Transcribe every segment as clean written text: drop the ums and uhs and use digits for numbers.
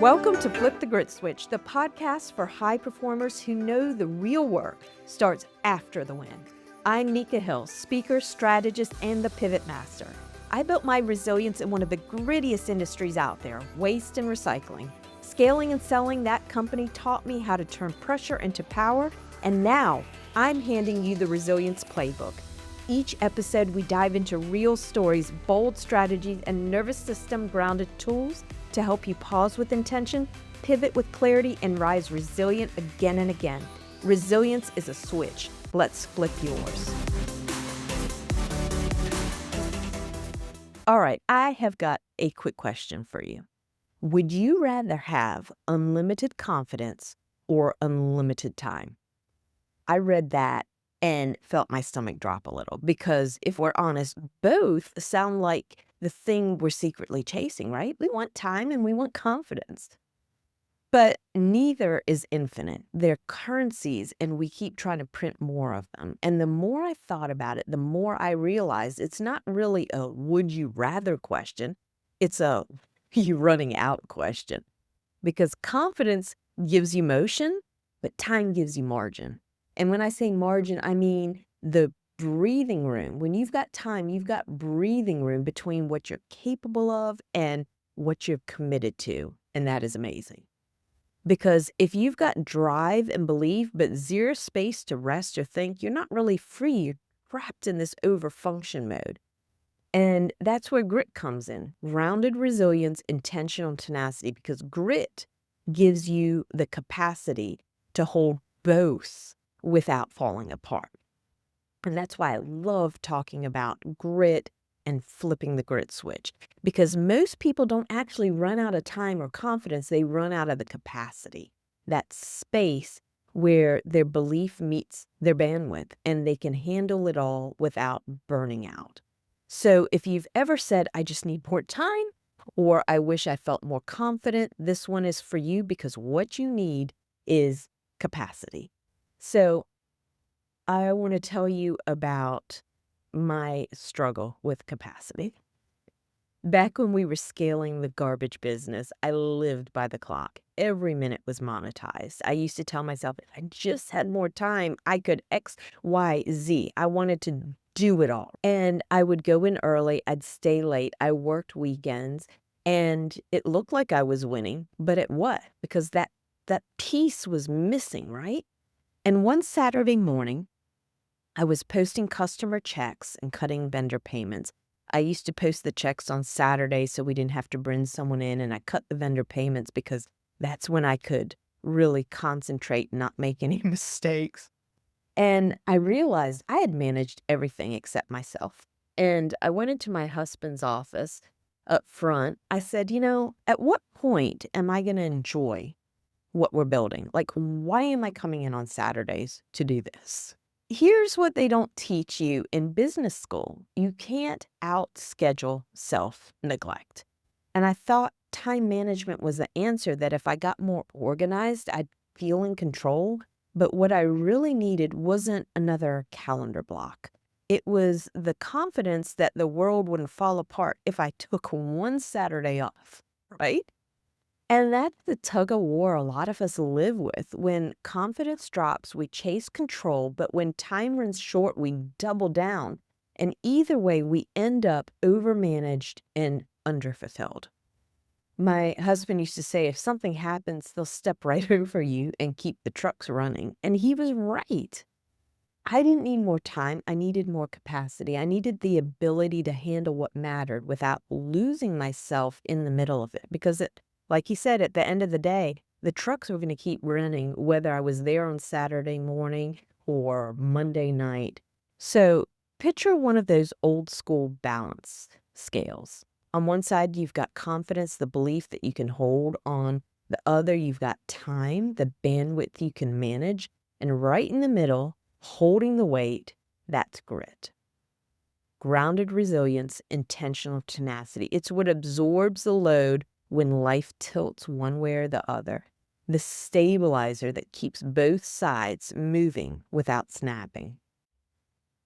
Welcome to Flip the Grit Switch, the podcast for high performers who know the real work starts after the win. I'm Micah Hill, speaker, strategist, and the pivot master. I built my resilience in one of the grittiest industries out there, waste and recycling. Scaling and selling that company taught me how to turn pressure into power, and now I'm handing you the resilience playbook. Each episode, we dive into real stories, bold strategies, and nervous system grounded tools to help you pause with intention, pivot with clarity, and rise resilient again and again. Resilience is a switch. Let's flip yours. All right, I have got a quick question for you. Would you rather have unlimited confidence or unlimited time? I read that and felt my stomach drop a little because if we're honest, both sound like the thing we're secretly chasing, right? We want time and we want confidence. But neither is infinite. They're currencies and we keep trying to print more of them. And the more I thought about it, the more I realized it's not really a would you rather question. It's a you running out question. Because confidence gives you motion, but time gives you margin. And when I say margin, I mean the breathing room. When you've got time, you've got breathing room between what you're capable of and what you're committed to. And that is amazing. Because if you've got drive and belief, but zero space to rest or think, you're not really free. You're trapped in this overfunction mode. And that's where grit comes in. Grounded resilience, intentional tenacity, because grit gives you the capacity to hold both without falling apart. And that's why I love talking about grit and flipping the grit switch, because most people don't actually run out of time or confidence. They run out of the capacity, that space where their belief meets their bandwidth and they can handle it all without burning out. So if you've ever said, I just need more time, or I wish I felt more confident, this one is for you because what you need is capacity. So I want to tell you about my struggle with capacity. Back when we were scaling the garbage business, I lived by the clock. Every minute was monetized. I used to tell myself, if I just had more time, I could X, Y, Z. I wanted to do it all. And I would go in early, I'd stay late, I worked weekends, and it looked like I was winning, but it what? Because that piece was missing, right? And one Saturday morning, I was posting customer checks and cutting vendor payments. I used to post the checks on Saturday so we didn't have to bring someone in, and I cut the vendor payments because that's when I could really concentrate and not make any mistakes. And I realized I had managed everything except myself. And I went into my husband's office up front. I said, at what point am I going to enjoy what we're building? Like, why am I coming in on Saturdays to do this? Here's what they don't teach you in business school. You can't out-schedule self-neglect. And I thought time management was the answer, that if I got more organized, I'd feel in control. But what I really needed wasn't another calendar block. It was the confidence that the world wouldn't fall apart if I took one Saturday off, right? And that's the tug of war a lot of us live with. When confidence drops, we chase control, but when time runs short, we double down. And either way, we end up overmanaged and underfulfilled. My husband used to say, if something happens, they'll step right over you and keep the trucks running. And he was right. I didn't need more time. I needed more capacity. I needed the ability to handle what mattered without losing myself in the middle of it. Because like he said, at the end of the day, the trucks were going to keep running whether I was there on Saturday morning or Monday night. So picture one of those old school balance scales. On one side, you've got confidence, the belief that you can hold. On the other, you've got time, the bandwidth you can manage. And right in the middle, holding the weight, that's grit. Grounded resilience, intentional tenacity. It's what absorbs the load when life tilts one way or the other. The stabilizer that keeps both sides moving without snapping.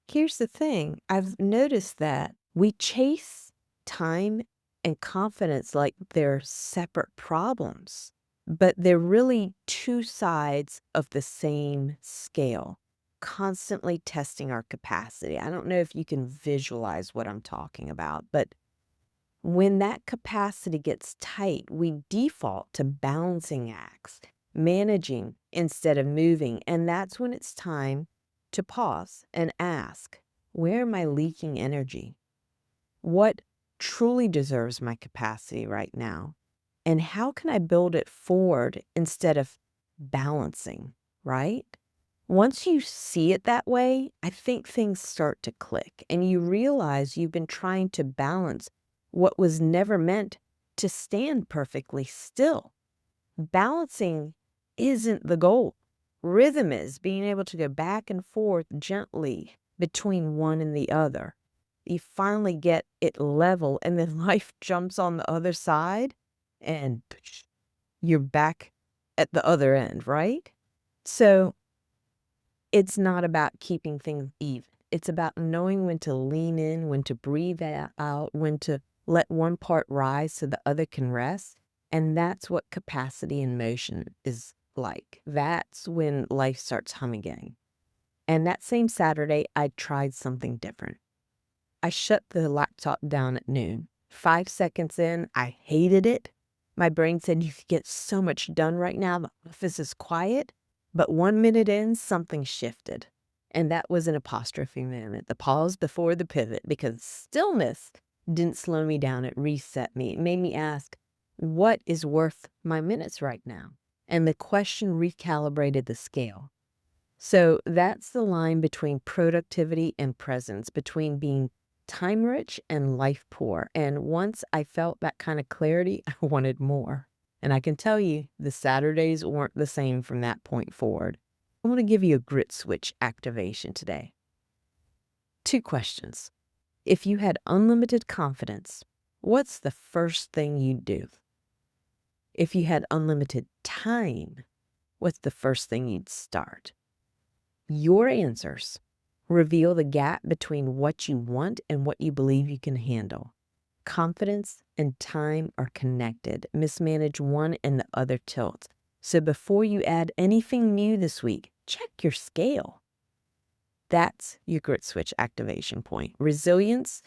Here's the thing. I've noticed that we chase time and confidence like they're separate problems, but they're really two sides of the same scale, constantly testing our capacity. I don't know if you can visualize what I'm talking about, but when that capacity gets tight, we default to balancing acts, managing instead of moving. And that's when it's time to pause and ask, where am I leaking energy? What truly deserves my capacity right now? And how can I build it forward instead of balancing, right? Once you see it that way, I think things start to click and you realize you've been trying to balance what was never meant to stand perfectly still. Balancing isn't the goal. Rhythm is being able to go back and forth gently between one and the other. You finally get it level, and then life jumps on the other side, and you're back at the other end, right? So it's not about keeping things even. It's about knowing when to lean in, when to breathe out, when to let one part rise so the other can rest. And that's what capacity in motion is like. That's when life starts humming again. And that same Saturday, I tried something different. I shut the laptop down at noon. 5 seconds in, I hated it. My brain said, you could get so much done right now. The office is quiet. But 1 minute in, something shifted. And that was an apostrophe moment, the pause before the pivot, because stillness didn't slow me down. It reset me. It made me ask, what is worth my minutes right now? And the question recalibrated the scale. So that's the line between productivity and presence, between being time rich and life poor. And once I felt that kind of clarity, I wanted more. And I can tell you, the Saturdays weren't the same from that point forward. I want to give you a grit switch activation today. 2 questions. If you had unlimited confidence, what's the first thing you'd do? If you had unlimited time, what's the first thing you'd start? Your answers reveal the gap between what you want and what you believe you can handle. Confidence and time are connected. Mismanage one and the other tilts. So before you add anything new this week, check your scale. That's your grit switch activation point. Resilience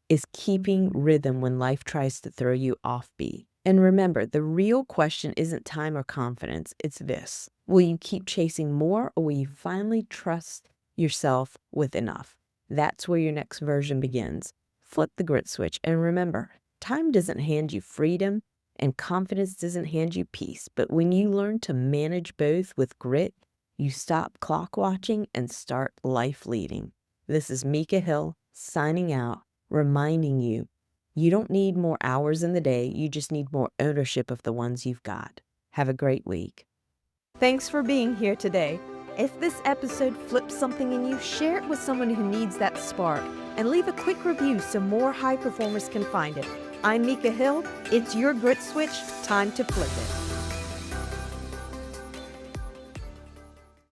is keeping rhythm when life tries to throw you off beat. And remember, the real question isn't time or confidence. It's this. Will you keep chasing more, or will you finally trust yourself with enough? That's where your next version begins. Flip the grit switch, and remember, time doesn't hand you freedom and confidence doesn't hand you peace. But when you learn to manage both with grit, you stop clock watching and start life leading. This is Micah Hill signing out, reminding you, you don't need more hours in the day. You just need more ownership of the ones you've got. Have a great week. Thanks for being here today. If this episode flipped something in you, share it with someone who needs that spark, and leave a quick review so more high performers can find it. I'm Micah Hill. It's your grit switch. Time to flip it.